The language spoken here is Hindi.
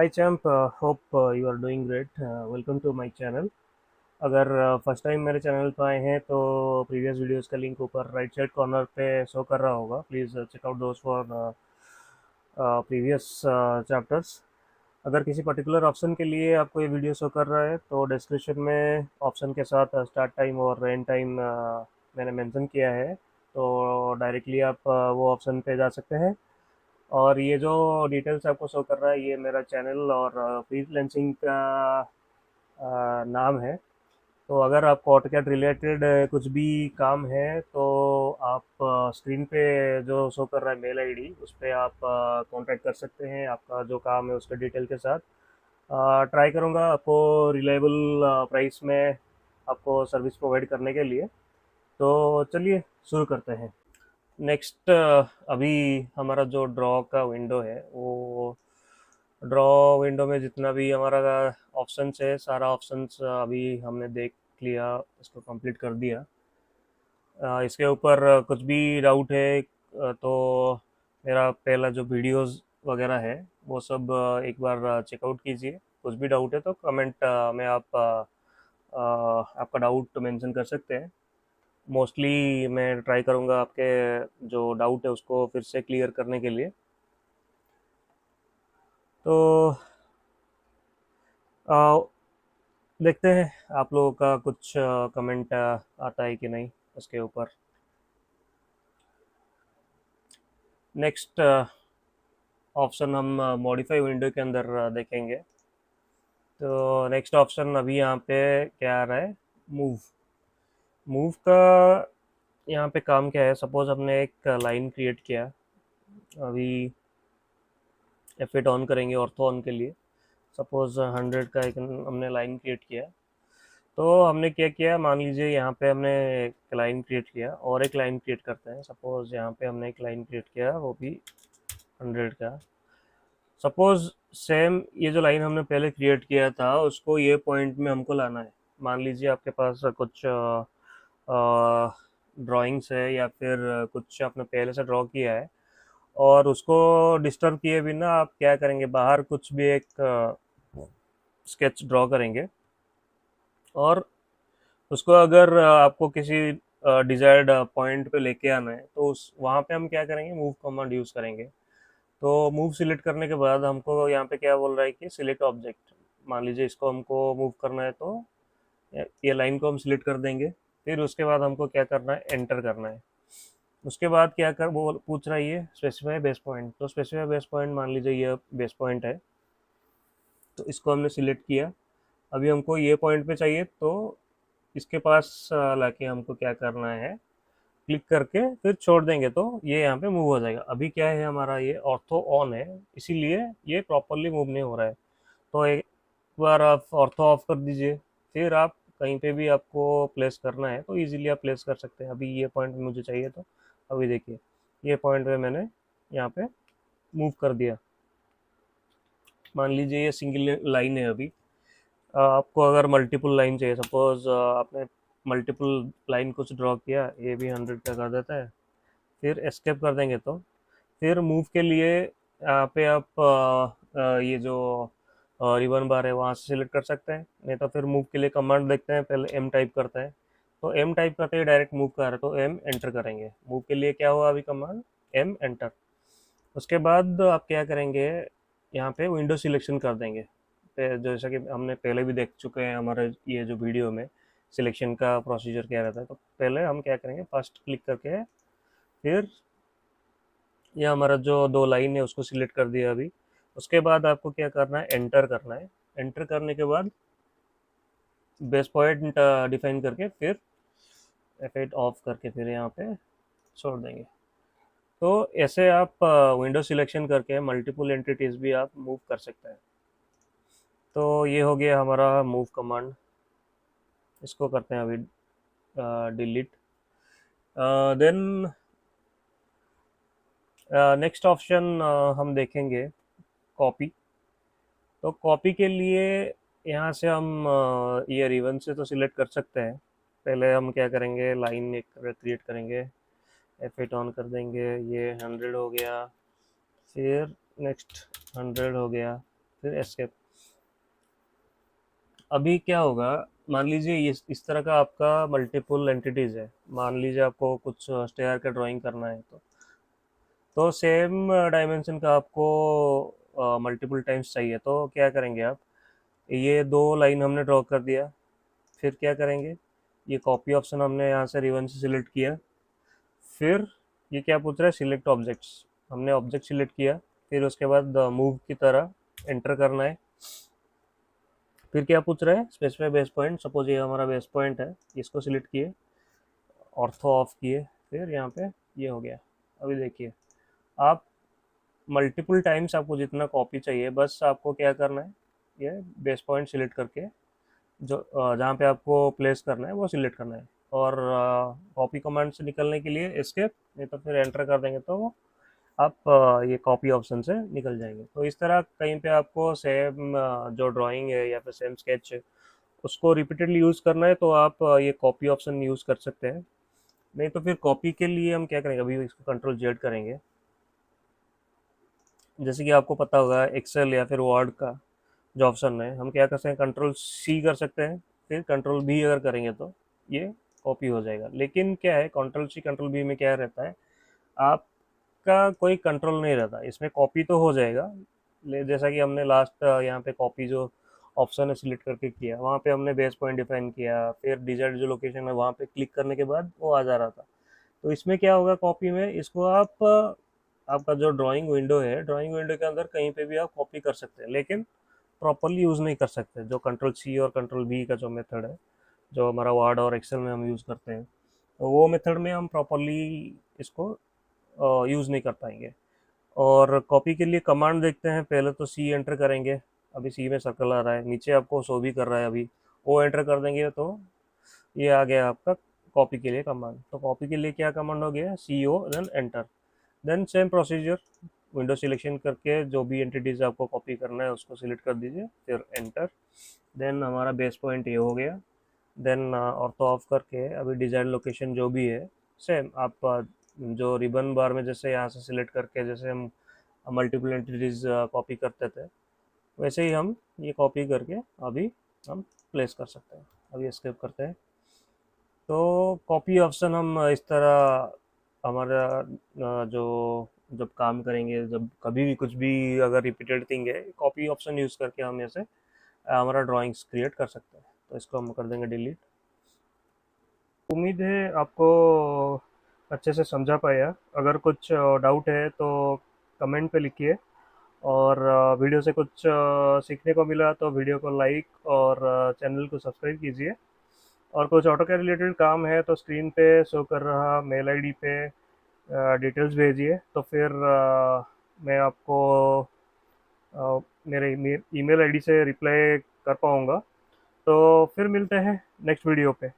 Hi champ, hope you are doing great. Welcome to my channel. अगर फर्स्ट टाइम मेरे चैनल पर आए हैं तो प्रीवियस वीडियोस का लिंक ऊपर राइट साइड कॉर्नर पे शो कर रहा होगा. प्लीज़ चेक आउट दोस्त फॉर प्रीवियस चैप्टर्स. अगर किसी पर्टिकुलर ऑप्शन के लिए आपको ये वीडियो शो कर रहा है तो डिस्क्रिप्शन में ऑप्शन के साथ स्टार्ट टाइम और एंड टाइम मैंने मेंशन किया है. तो डायरेक्टली आप वो ऑप्शन पे जा सकते हैं. और ये जो डिटेल्स आपको शो कर रहा है ये मेरा चैनल और फ्रीलांसिंग का नाम है. तो अगर आपको ऑटोकैड रिलेटेड कुछ भी काम है तो आप स्क्रीन पे जो शो कर रहा है मेल आईडी उस पर आप कांटेक्ट कर सकते हैं आपका जो काम है उसके डिटेल के साथ. ट्राई करूँगा आपको रिलायबल प्राइस में आपको सर्विस प्रोवाइड करने के लिए. तो चलिए शुरू करते हैं. नेक्स्ट अभी हमारा जो ड्रॉ का विंडो है वो ड्रॉ विंडो में जितना भी हमारा ऑप्शंस है सारा ऑप्शंस अभी हमने देख लिया, इसको कंप्लीट कर दिया. इसके ऊपर कुछ भी डाउट है तो मेरा पहला जो वीडियोस वगैरह है वो सब एक बार चेकआउट कीजिए. कुछ भी डाउट है तो कमेंट में आप आपका डाउट मेंशन कर सकते हैं. मोस्टली मैं ट्राई करूँगा आपके जो डाउट है उसको फिर से क्लियर करने के लिए. तो आ, देखते हैं आप लोगों का कुछ कमेंट आता है कि नहीं उसके ऊपर. नेक्स्ट ऑप्शन हम मॉडिफाई विंडो के अंदर देखेंगे. तो नेक्स्ट ऑप्शन अभी यहाँ पे क्या आ रहा है, मूव. मूव का यहाँ पे काम क्या है, सपोज हमने एक लाइन क्रिएट किया. अभी एफ8 ऑन करेंगे ऑर्थो ऑन के लिए. सपोज 100 का एक हमने लाइन क्रिएट किया. तो हमने क्या किया, मान लीजिए यहाँ पे हमने एक लाइन क्रिएट किया और एक लाइन क्रिएट करते हैं. सपोज यहाँ पे हमने एक लाइन क्रिएट किया वो भी 100 का. सपोज सेम ये जो लाइन हमने पहले क्रिएट किया था उसको ये पॉइंट में हमको लाना है. मान लीजिए आपके पास कुछ ड्राइंग्स है या फिर कुछ आपने पहले से ड्रॉ किया है और उसको डिस्टर्ब किए बिना आप क्या करेंगे, बाहर कुछ भी एक स्केच ड्रॉ करेंगे. और उसको अगर आपको किसी डिजायर्ड पॉइंट पे लेके आना है तो उस वहाँ पे हम क्या करेंगे, मूव कमांड यूज़ करेंगे. तो मूव सिलेक्ट करने के बाद हमको यहाँ पे क्या बोल रहा है कि सिलेक्ट ऑब्जेक्ट. मान लीजिए इसको हमको मूव करना है तो ये लाइन को हम सिलेक्ट कर देंगे. फिर उसके बाद हमको क्या करना है, एंटर करना है. उसके बाद क्या कर वो पूछ रहा है ये स्पेसिफाई बेस पॉइंट. तो स्पेसिफाई बेस पॉइंट मान लीजिए ये बेस पॉइंट है तो इसको हमने सिलेक्ट किया. अभी हमको ये पॉइंट पे चाहिए तो इसके पास लाके हमको क्या करना है, क्लिक करके फिर छोड़ देंगे तो ये यहाँ पे मूव हो जाएगा. अभी क्या है हमारा ये ऑर्थो ऑन है इसीलिए ये प्रॉपरली मूव नहीं हो रहा है. तो एक बार आप ऑर्थो ऑफ कर दीजिए. फिर आप कहीं पे भी आपको प्लेस करना है तो इजीली आप प्लेस कर सकते हैं. अभी ये पॉइंट मुझे चाहिए तो अभी देखिए ये पॉइंट पे मैंने यहाँ पे मूव कर दिया. मान लीजिए ये सिंगल लाइन है. अभी आपको अगर मल्टीपल लाइन चाहिए, सपोज आपने मल्टीपल लाइन कुछ ड्रॉ किया, ये भी 100 का कर देता है. फिर एस्केप कर देंगे तो फिर मूव के लिए यहाँ पे आप ये जो रिबन बार है वहाँ से सिलेक्ट कर सकते हैं. नहीं तो फिर मूव के लिए कमांड देखते हैं, पहले एम टाइप करते हैं. तो एम टाइप करते ही डायरेक्ट मूव कर रहे तो एम एंटर करेंगे. मूव के लिए क्या हुआ अभी कमांड एम एंटर. उसके बाद आप क्या करेंगे, यहाँ पे विंडो सिलेक्शन कर देंगे. जैसा कि हमने पहले भी देख चुके हैं हमारे ये जो वीडियो में सिलेक्शन का प्रोसीजर क्या रहता है. तो पहले हम क्या करेंगे, फर्स्ट क्लिक करके फिर ये हमारा जो दो लाइन है उसको सिलेक्ट कर दिया अभी. उसके बाद आपको क्या करना है, एंटर करना है. एंटर करने के बाद बेस पॉइंट डिफाइन करके फिर एफ8 ऑफ करके फिर यहाँ पे छोड़ देंगे. तो ऐसे आप विंडो सिलेक्शन करके मल्टीपल एंटिटीज भी आप मूव कर सकते हैं. तो ये हो गया हमारा मूव कमांड. इसको करते हैं अभी डिलीट. देन नेक्स्ट ऑप्शन हम देखेंगे कॉपी. तो कॉपी के लिए यहाँ से हम ये रिबन से तो सिलेक्ट कर सकते हैं. पहले हम क्या करेंगे, लाइन एक क्रिएट करेंगे, एफ8 ऑन कर देंगे, ये 100 हो गया. फिर नेक्स्ट 100 हो गया. फिर एस्केप। अभी क्या होगा, मान लीजिए ये इस तरह का आपका मल्टीपल एंटिटीज है। मान लीजिए आपको कुछ स्टेयर का ड्राइंग करना है, तो सेम डायमेंशन का आपको मल्टीपल टाइम्स चाहिए, तो क्या करेंगे आप, ये दो लाइन हमने ड्रॉ कर दिया। फिर क्या करेंगे, ये कॉपी ऑप्शन हमने यहाँ से रिवन से सिलेक्ट किया। फिर ये क्या पूछ रहा है, सिलेक्ट ऑब्जेक्ट्स, हमने ऑब्जेक्ट सिलेक्ट किया। फिर उसके बाद मूव की तरह एंटर करना है। फिर क्या पूछ रहा है, स्पेसिफाई बेस पॉइंट, सपोज ये हमारा बेस पॉइंट है, इसको सिलेक्ट किए, ऑर्थो ऑफ किए, फिर यहाँ पे ये हो गया। अभी देखिए, आप मल्टीपल टाइम्स आपको जितना कॉपी चाहिए, बस आपको क्या करना है, ये बेस पॉइंट सिलेक्ट करके जो जहाँ पे आपको प्लेस करना है वो सिलेक्ट करना है। और कॉपी कमांड से निकलने के लिए एस्केप, नहीं तो फिर एंटर कर देंगे तो आप ये कॉपी ऑप्शन से निकल जाएंगे। तो इस तरह कहीं पे आपको सेम जो ड्राइंग है या फिर सेम स्केच है उसको रिपीटेडली यूज़ करना है, तो आप ये कॉपी ऑप्शन यूज़ कर सकते हैं। नहीं तो फिर कॉपी के लिए हम क्या करेंगे, अभी इसको कंट्रोल जेड करेंगे। जैसे कि आपको पता होगा एक्सेल या फिर वर्ड का जो ऑप्शन है, हम क्या कर सकते हैं, कंट्रोल सी कर सकते हैं। फिर कंट्रोल बी अगर करेंगे तो ये कॉपी हो जाएगा। लेकिन क्या है, कंट्रोल सी कंट्रोल बी में क्या रहता है, आपका कोई कंट्रोल नहीं रहता, इसमें कॉपी तो हो जाएगा। जैसा कि हमने लास्ट यहाँ पे कॉपी जो ऑप्शन है सिलेक्ट करके किया, वहाँ पे हमने बेस पॉइंट डिफाइन किया, फिर डिजायर्ड जो लोकेशन है वहाँ पे क्लिक करने के बाद वो आ जा रहा था। तो इसमें क्या होगा, कॉपी में इसको आप आपका जो ड्राइंग विंडो है, ड्राइंग विंडो के अंदर कहीं पे भी आप कॉपी कर सकते हैं, लेकिन प्रॉपरली यूज़ नहीं कर सकते। जो कंट्रोल सी और कंट्रोल बी का जो मेथड है, जो हमारा वर्ड और एक्सेल में हम यूज़ करते हैं, तो वो मेथड में हम प्रॉपरली इसको यूज़ नहीं कर पाएंगे। और कॉपी के लिए कमांड देखते हैं, पहले तो सी एंटर करेंगे। अभी सी में सर्कल आ रहा है, नीचे आपको शो भी कर रहा है, अभी वो एंटर कर देंगे तो ये आ गया आपका कॉपी के लिए कमांड। तो कॉपी के लिए क्या कमांड हो गया, C O then enter. Then same procedure, window selection करके जो भी एंटिटीज आपको कॉपी करना है उसको सिलेक्ट कर दीजिए, फिर एंटर। देन हमारा बेस पॉइंट ये हो गया। देन ऑर्थो ऑफ करके अभी डिजाइन लोकेशन जो भी है, सेम आप जो रिबन बार में जैसे यहाँ से सिलेक्ट करके जैसे हम मल्टीपल एंटिटीज कॉपी करते थे, वैसे ही हम ये कॉपी करके अभी हम प्लेस कर सकते हैं। अभी एस्केप करते हैं। तो कॉपी ऑप्शन हम इस तरह हमारा जो जब काम करेंगे, जब कभी भी कुछ भी अगर रिपीटेड थिंग है, कॉपी ऑप्शन यूज़ करके हम ऐसे हमारा ड्राइंग्स क्रिएट कर सकते हैं। तो इसको हम कर देंगे डिलीट। उम्मीद है आपको अच्छे से समझा पाया। अगर कुछ डाउट है तो कमेंट पे लिखिए। और वीडियो से कुछ सीखने को मिला तो वीडियो को लाइक और चैनल को सब्सक्राइब कीजिए। और कुछ ऑटो के रिलेटेड काम है तो स्क्रीन पे शो कर रहा मेल आईडी पे डिटेल्स भेजिए, तो फिर मैं आपको मेरे ईमेल आईडी से रिप्लाई कर पाऊँगा। तो फिर मिलते हैं नेक्स्ट वीडियो पे।